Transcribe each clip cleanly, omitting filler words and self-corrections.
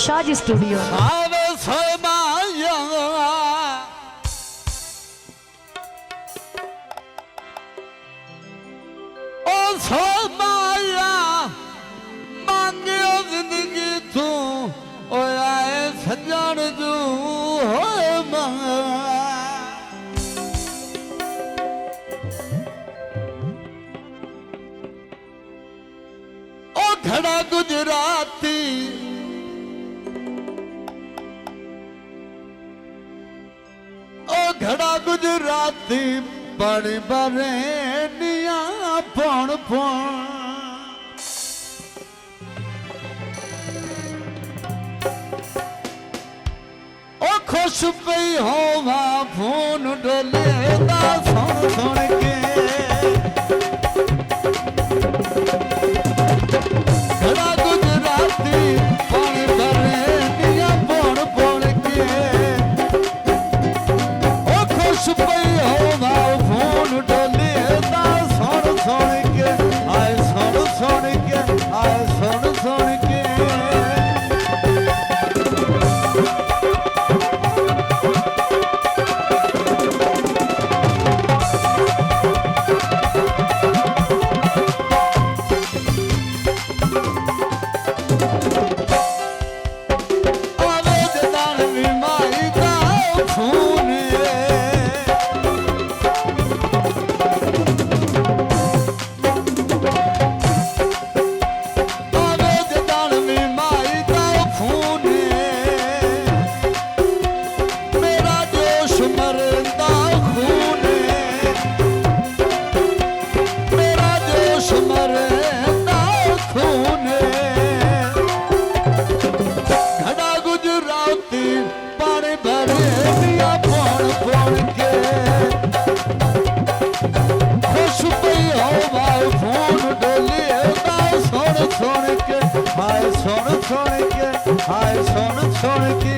Shaz studio. आवे समाया ओ समाया मांगे जिंदगी तू ओ आए सजन जू होए ओ खड़ा गुजराती ओ घड़ा गुजराती बड़े बड़े निया पौन पौन ओ खुश पई होवा फोन डोले दा सुन सुन के घड़ा गुजराती बड़े बड़े निया पौन पौन के खुश पई होवा फोन डोले दा सुन सुन के आए सुन सुन के आए सुन सुन के आवे जदान बीमारी दा खून हाय सुन सुन के हाय सुन सुन के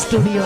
ਸਟੂਡੀਓ।